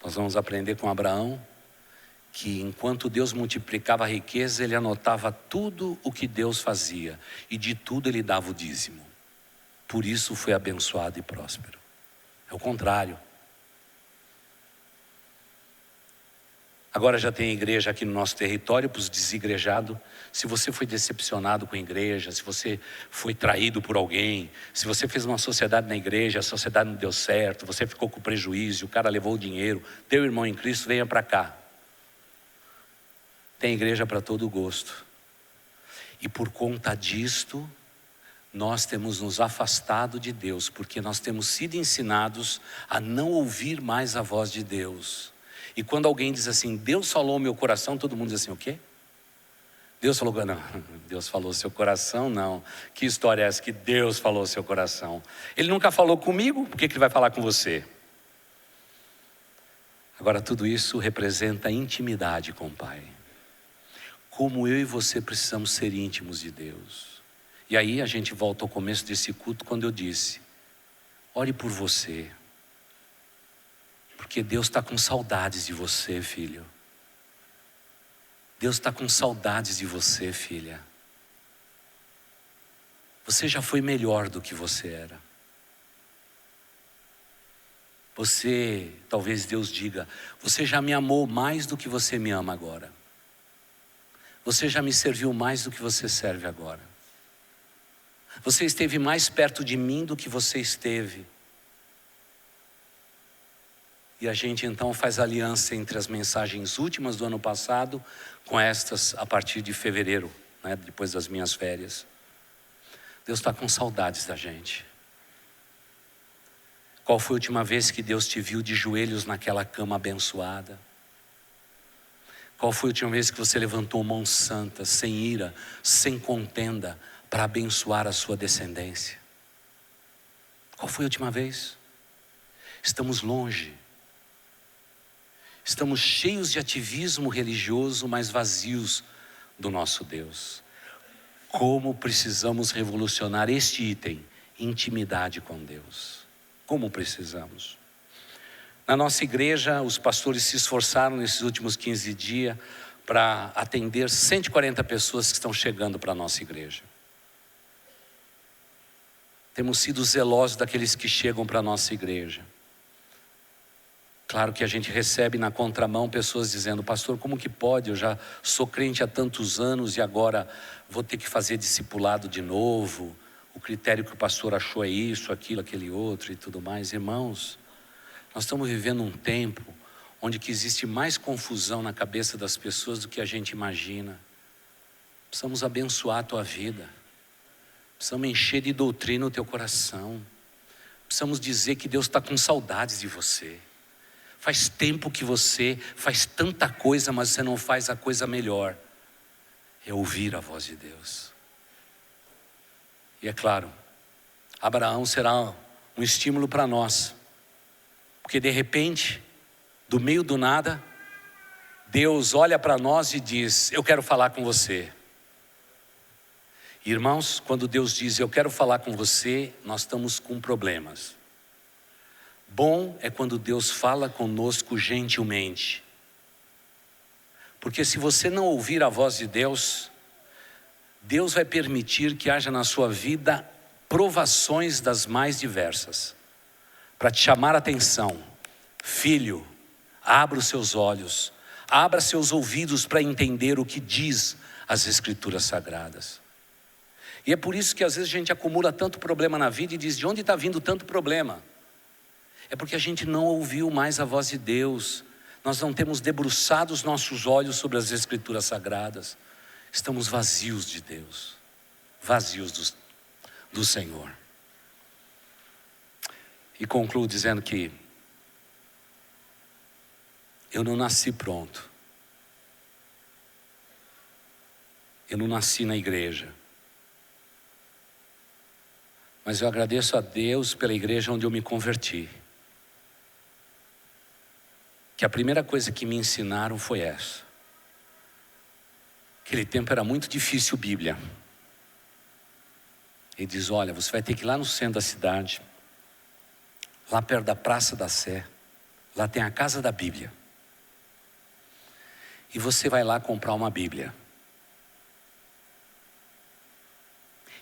Nós vamos aprender com Abraão que enquanto Deus multiplicava a riqueza, ele anotava tudo o que Deus fazia e de tudo ele dava o dízimo. Por isso foi abençoado e próspero. É o contrário. Agora já tem igreja aqui no nosso território para os desigrejados. Se você foi decepcionado com a igreja, se você foi traído por alguém, se você fez uma sociedade na igreja, a sociedade não deu certo, você ficou com prejuízo, o cara levou o dinheiro, teu irmão em Cristo, venha para cá. Tem igreja para todo gosto. E por conta disto, nós temos nos afastado de Deus, porque nós temos sido ensinados a não ouvir mais a voz de Deus. E quando alguém diz assim, Deus falou ao meu coração, todo mundo diz assim, o quê? Deus falou, não, Deus falou ao seu coração, não. Que história é essa que Deus falou ao seu coração? Ele nunca falou comigo, por que ele vai falar com você? Agora tudo isso representa intimidade com o Pai. Como eu e você precisamos ser íntimos de Deus. E aí a gente volta ao começo desse culto quando eu disse, ore por você. Porque Deus está com saudades de você, filho. Deus está com saudades de você, filha. Você já foi melhor do que você era. Você, talvez Deus diga, você já me amou mais do que você me ama agora. Você já me serviu mais do que você serve agora. Você esteve mais perto de mim do que você esteve. E a gente então faz aliança entre as mensagens últimas do ano passado com estas a partir de fevereiro, né, depois das minhas férias. Deus está com saudades da gente. Qual foi a última vez que Deus te viu de joelhos naquela cama abençoada? Qual foi a última vez que você levantou mão santa, sem ira, sem contenda, para abençoar a sua descendência? Qual foi a última vez? Estamos longe. Estamos cheios de ativismo religioso, mas vazios do nosso Deus. Como precisamos revolucionar este item, intimidade com Deus. Como precisamos. Na nossa igreja, os pastores se esforçaram nesses últimos 15 dias para atender 140 pessoas que estão chegando para a nossa igreja. Temos sido zelosos daqueles que chegam para a nossa igreja. Claro que a gente recebe na contramão pessoas dizendo, pastor, como que pode? Eu já sou crente há tantos anos e agora vou ter que fazer discipulado de novo. O critério que o pastor achou é isso, aquilo, aquele outro e tudo mais. Irmãos, nós estamos vivendo um tempo onde que existe mais confusão na cabeça das pessoas do que a gente imagina. Precisamos abençoar a tua vida. Precisamos encher de doutrina o teu coração. Precisamos dizer que Deus está com saudades de você. Faz tempo que você faz tanta coisa, mas você não faz a coisa melhor. É ouvir a voz de Deus. E é claro, Abraão será um estímulo para nós. Porque de repente, do meio do nada, Deus olha para nós e diz, eu quero falar com você. Irmãos, quando Deus diz, eu quero falar com você, nós estamos com problemas. Bom é quando Deus fala conosco gentilmente. Porque se você não ouvir a voz de Deus, Deus vai permitir que haja na sua vida provações das mais diversas. Para te chamar a atenção. Filho, abra os seus olhos, abra seus ouvidos para entender o que diz as Escrituras Sagradas. E é por isso que às vezes a gente acumula tanto problema na vida e diz, de onde está vindo tanto problema? É porque a gente não ouviu mais a voz de Deus. Nós não temos debruçado os nossos olhos sobre as Escrituras Sagradas. Estamos vazios de Deus. Vazios do Senhor. E concluo dizendo que eu não nasci pronto. Eu não nasci na igreja. Mas eu agradeço a Deus pela igreja onde eu me converti. Que a primeira coisa que me ensinaram foi essa. Aquele tempo era muito difícil Bíblia. Ele diz, olha, você vai ter que ir lá no centro da cidade, lá perto da Praça da Sé, lá tem a Casa da Bíblia. E você vai lá comprar uma Bíblia.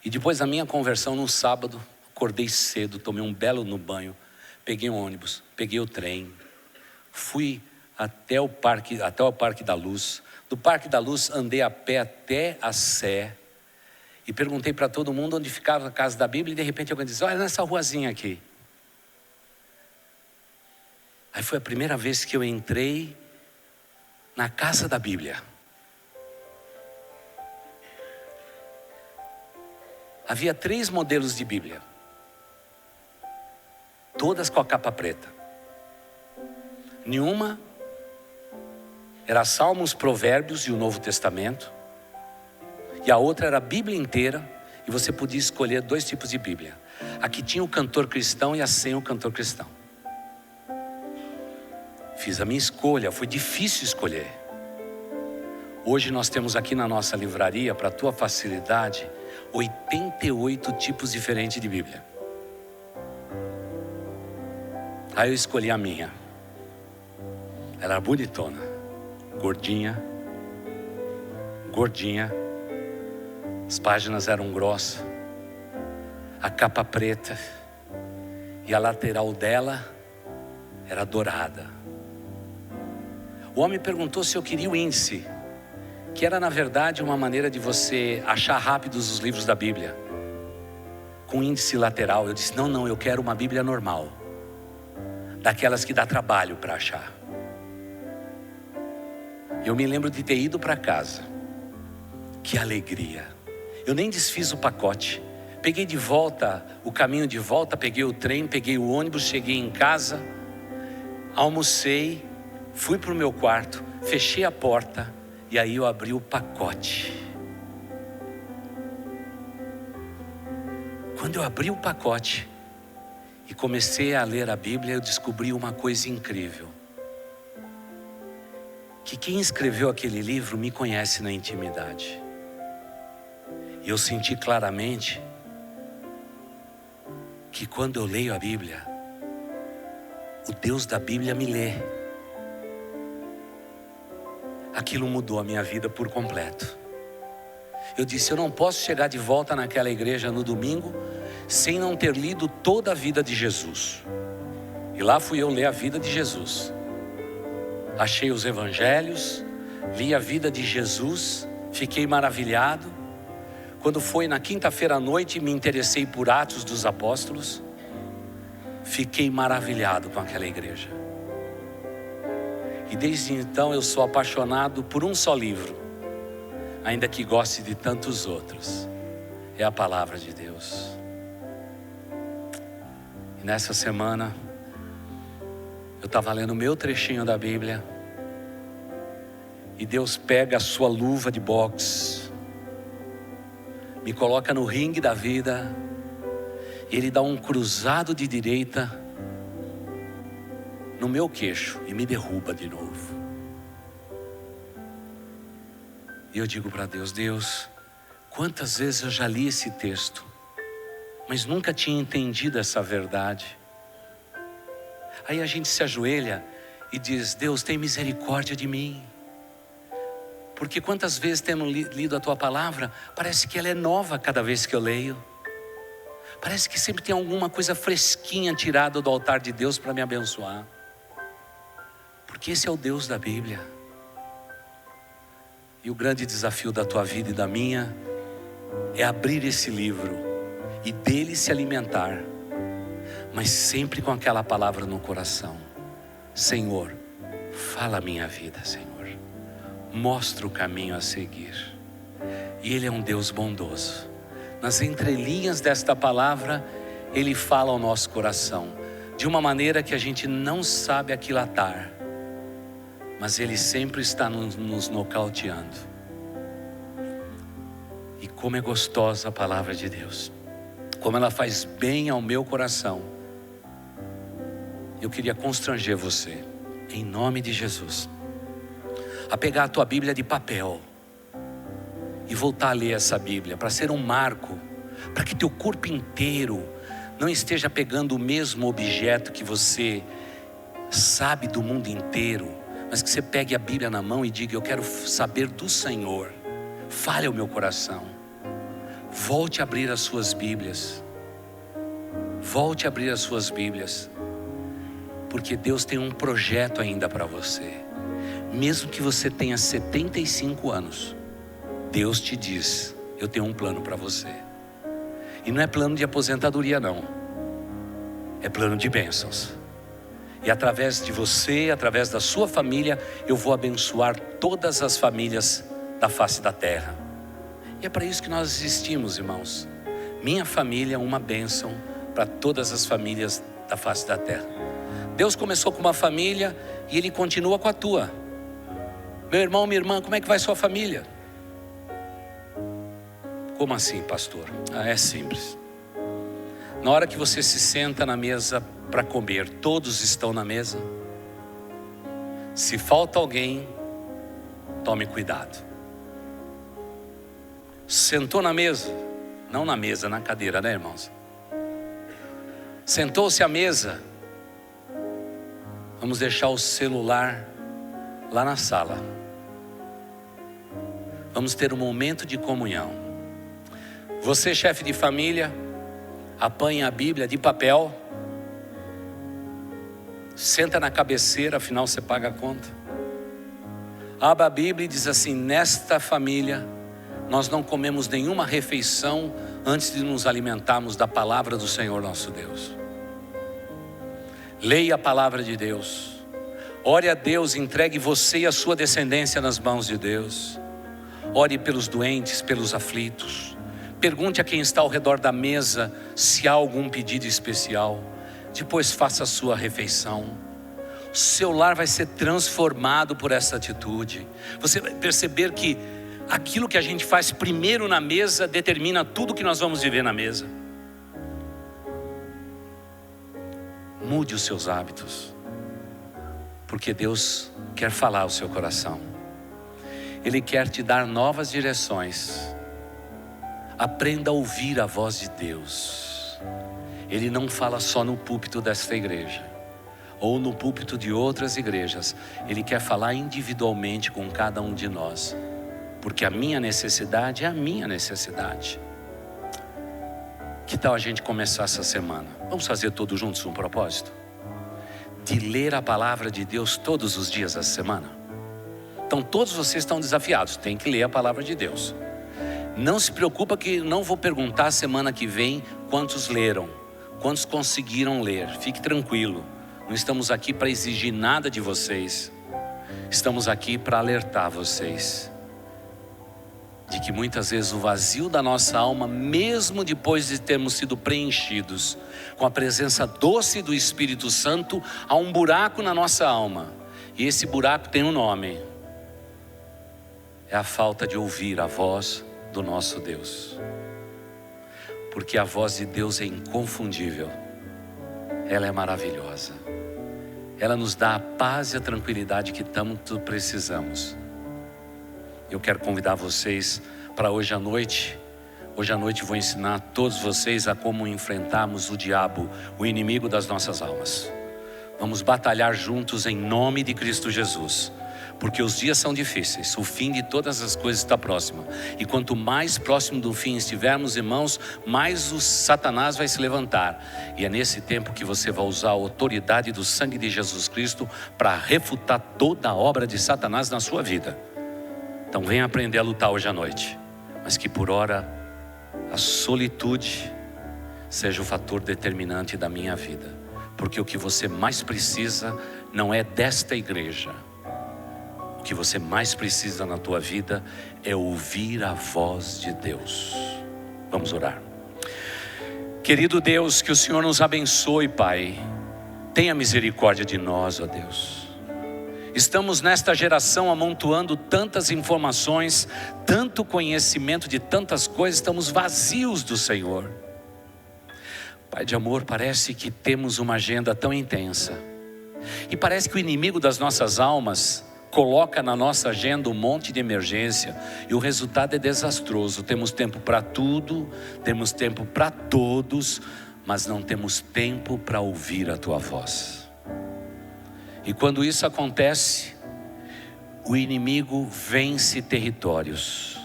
E depois da minha conversão no sábado, acordei cedo, tomei um belo no banho, peguei um ônibus, peguei o trem, fui até o Parque da Luz. Do Parque da Luz andei a pé até a Sé e perguntei para todo mundo onde ficava a casa da Bíblia, e de repente alguém disse: olha, nessa ruazinha aqui. Aí foi a primeira vez que eu entrei na casa da Bíblia. Havia 3 modelos de Bíblia, todas com a capa preta. Nenhuma era Salmos, Provérbios e o Novo Testamento, e a outra era a Bíblia inteira, e você podia escolher 2 tipos de Bíblia. A que tinha o cantor cristão e a sem o cantor cristão. Fiz a minha escolha, foi difícil escolher. Hoje nós temos aqui na nossa livraria, para a tua facilidade, 88 tipos diferentes de Bíblia. Aí eu escolhi a minha. Ela era bonitona, gordinha, as páginas eram grossas, a capa preta, e a lateral dela era dourada. O homem perguntou se eu queria o índice, que era na verdade uma maneira de você achar rápido os livros da Bíblia, com índice lateral. Eu disse: não, eu quero uma Bíblia normal, daquelas que dá trabalho para achar. Eu me lembro de ter ido para casa, que alegria. Eu nem desfiz o pacote, peguei de volta, o caminho de volta, peguei o trem, peguei o ônibus, cheguei em casa, almocei, fui para o meu quarto, fechei a porta, e aí eu abri o pacote. Quando eu abri o pacote e comecei a ler a Bíblia, eu descobri uma coisa incrível: que quem escreveu aquele livro me conhece na intimidade. E eu senti claramente que quando eu leio a Bíblia, o Deus da Bíblia me lê. Aquilo mudou a minha vida por completo. Eu disse: eu não posso chegar de volta naquela igreja no domingo sem não ter lido toda a vida de Jesus. E lá fui eu ler a vida de Jesus. Achei os evangelhos, li a vida de Jesus, fiquei maravilhado. Quando foi na quinta-feira à noite, me interessei por Atos dos Apóstolos. Fiquei maravilhado com aquela igreja. E desde então eu sou apaixonado por um só livro, ainda que goste de tantos outros. É a palavra de Deus. E nessa semana eu estava lendo o meu trechinho da Bíblia, e Deus pega a sua luva de boxe, me coloca no ringue da vida, e Ele dá um cruzado de direita no meu queixo e me derruba de novo. E eu digo para Deus: Deus, quantas vezes eu já li esse texto, mas nunca tinha entendido essa verdade. Aí a gente se ajoelha e diz: Deus, tem misericórdia de mim. Porque quantas vezes temos lido a Tua palavra, parece que ela é nova cada vez que eu leio. Parece que sempre tem alguma coisa fresquinha tirada do altar de Deus para me abençoar. Porque esse é o Deus da Bíblia. E o grande desafio da tua vida e da minha é abrir esse livro e dele se alimentar, mas sempre com aquela palavra no coração: Senhor, fala a minha vida, Senhor, mostra o caminho a seguir. E Ele é um Deus bondoso. Nas entrelinhas desta palavra, Ele fala ao nosso coração de uma maneira que a gente não sabe aquilatar, mas Ele sempre está nos nocauteando. E como é gostosa a palavra de Deus, como ela faz bem ao meu coração. Eu queria constranger você, em nome de Jesus, a pegar a tua Bíblia de papel e voltar a ler essa Bíblia, para ser um marco, para que teu corpo inteiro não esteja pegando o mesmo objeto que você sabe do mundo inteiro, mas que você pegue a Bíblia na mão e diga: eu quero saber do Senhor, fale ao meu coração. Volte a abrir as suas Bíblias, volte a abrir as suas Bíblias, porque Deus tem um projeto ainda para você. Mesmo que você tenha 75 anos, Deus te diz: eu tenho um plano para você. E não é plano de aposentadoria não, é plano de bênçãos. E através de você, através da sua família, eu vou abençoar todas as famílias da face da terra. E é para isso que nós existimos, irmãos. Minha família é uma bênção para todas as famílias da face da terra. Deus começou com uma família e Ele continua com a tua. Meu irmão, minha irmã, como é que vai sua família? Como assim, pastor? É simples. Na hora que você se senta na mesa para comer, todos estão na mesa. Se falta alguém, tome cuidado. Sentou na mesa, não na mesa, na cadeira, né, irmãos? Sentou-se à mesa, vamos deixar o celular lá na sala. Vamos ter um momento de comunhão. Você, chefe de família, apanha a Bíblia de papel, senta na cabeceira, afinal você paga a conta. Abra a Bíblia e diz assim: nesta família nós não comemos nenhuma refeição antes de nos alimentarmos da palavra do Senhor nosso Deus. Leia a palavra de Deus, ore a Deus, entregue você e a sua descendência nas mãos de Deus. Ore pelos doentes, pelos aflitos. Pergunte a quem está ao redor da mesa se há algum pedido especial. Depois faça a sua refeição. O seu lar vai ser transformado por essa atitude. Você vai perceber que aquilo que a gente faz primeiro na mesa determina tudo que nós vamos viver na mesa. Mude os seus hábitos, porque Deus quer falar ao seu coração. Ele quer te dar novas direções. Aprenda a ouvir a voz de Deus. Ele não fala só no púlpito desta igreja ou no púlpito de outras igrejas. Ele quer falar individualmente com cada um de nós, porque a minha necessidade é a minha necessidade. Que tal a gente começar essa semana? Vamos fazer todos juntos um propósito de ler a palavra de Deus todos os dias dessa semana. Então todos vocês estão desafiados, tem que ler a palavra de Deus. Não se preocupa que não vou perguntar semana que vem quantos leram, quantos conseguiram ler. Fique tranquilo, não estamos aqui para exigir nada de vocês. Estamos aqui para alertar vocês de que muitas vezes o vazio da nossa alma, mesmo depois de termos sido preenchidos com a presença doce do Espírito Santo, há um buraco na nossa alma. E esse buraco tem um nome: é a falta de ouvir a voz do nosso Deus. Porque a voz de Deus é inconfundível, ela é maravilhosa, ela nos dá a paz e a tranquilidade que tanto precisamos. Eu quero convidar vocês para hoje à noite. Hoje à noite vou ensinar todos vocês a como enfrentarmos o diabo, o inimigo das nossas almas. Vamos batalhar juntos em nome de Cristo Jesus. Porque os dias são difíceis, o fim de todas as coisas está próximo. E quanto mais próximo do fim estivermos, irmãos, mais o Satanás vai se levantar. E é nesse tempo que você vai usar a autoridade do sangue de Jesus Cristo para refutar toda a obra de Satanás na sua vida. Então venha aprender a lutar hoje à noite. Mas que por hora a solitude seja o fator determinante da minha vida. Porque o que você mais precisa não é desta igreja. O que você mais precisa na tua vida é ouvir a voz de Deus. Vamos orar. Querido Deus, que o Senhor nos abençoe, Pai. Tenha misericórdia de nós, ó Deus. Estamos nesta geração amontoando tantas informações, tanto conhecimento de tantas coisas, estamos vazios do Senhor. Pai de amor, parece que temos uma agenda tão intensa. E parece que o inimigo das nossas almas coloca na nossa agenda um monte de emergência e o resultado é desastroso. Temos tempo para tudo, temos tempo para todos, mas não temos tempo para ouvir a Tua voz. E quando isso acontece, o inimigo vence territórios.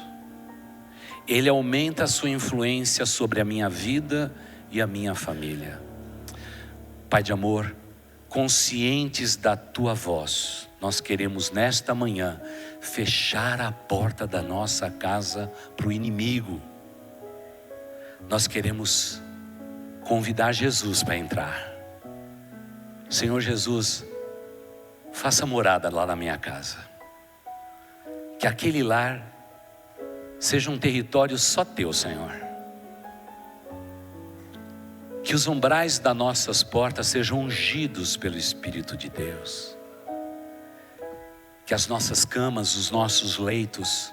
Ele aumenta a sua influência sobre a minha vida e a minha família. Pai de amor, conscientes da tua voz, nós queremos nesta manhã fechar a porta da nossa casa para o inimigo. Nós queremos convidar Jesus para entrar. Senhor Jesus, faça morada lá na minha casa. Que aquele lar seja um território só teu, Senhor. Que os umbrais das nossas portas sejam ungidos pelo Espírito de Deus. Que as nossas camas, os nossos leitos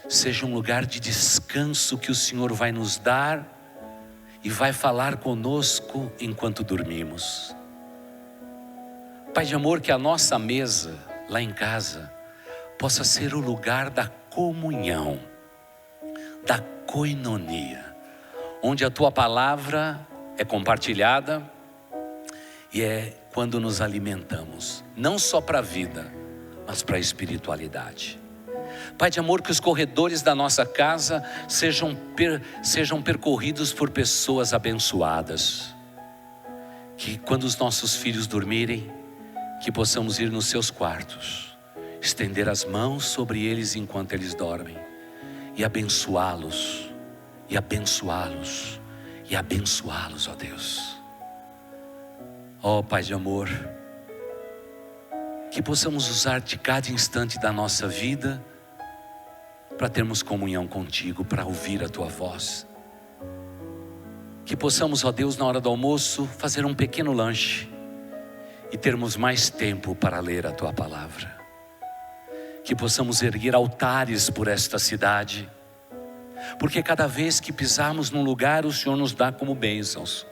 sejam um lugar de descanso que o Senhor vai nos dar e vai falar conosco enquanto dormimos. Pai de amor, que a nossa mesa lá em casa possa ser o lugar da comunhão, da koinonia, onde a tua palavra é compartilhada e é quando nos alimentamos, não só para a vida, mas para a espiritualidade. Pai de amor, que os corredores da nossa casa sejam percorridos por pessoas abençoadas. Que quando os nossos filhos dormirem, que possamos ir nos seus quartos, estender as mãos sobre eles enquanto eles dormem e abençoá-los, e abençoá-los, e abençoá-los, ó Deus. Ó Pai de amor, que possamos usar de cada instante da nossa vida para termos comunhão contigo, para ouvir a tua voz. Que possamos, ó Deus, na hora do almoço, fazer um pequeno lanche e termos mais tempo para ler a tua palavra. Que possamos erguer altares por esta cidade, porque cada vez que pisarmos num lugar, o Senhor nos dá como bênçãos.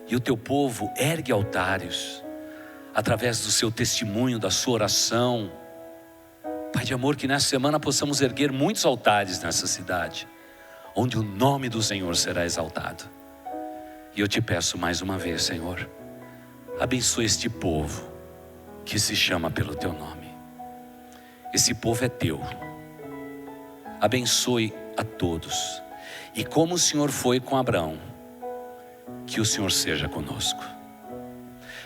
E o teu povo ergue altares através do seu testemunho, da sua oração. Pai de amor, que nessa semana possamos erguer muitos altares nessa cidade, onde o nome do Senhor será exaltado. E eu te peço mais uma vez, Senhor, abençoe este povo que se chama pelo teu nome. Esse povo é teu. Abençoe a todos. E como o Senhor foi com Abraão, que o Senhor seja conosco.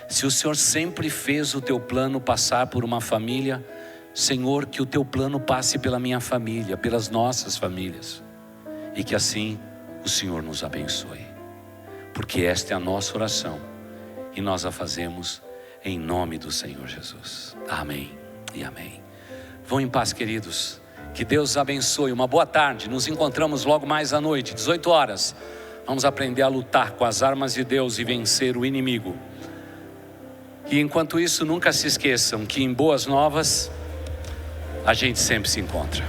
Se o Senhor sempre fez o teu plano passar por uma família, Senhor, que o teu plano passe pela minha família, pelas nossas famílias. E que assim o Senhor nos abençoe. Porque esta é a nossa oração. E nós a fazemos em nome do Senhor Jesus. Amém e amém. Vão em paz, queridos. Que Deus os abençoe. Uma boa tarde. Nos encontramos logo mais à noite, 18 horas. Vamos aprender a lutar com as armas de Deus e vencer o inimigo. E enquanto isso, nunca se esqueçam que em Boas Novas a gente sempre se encontra.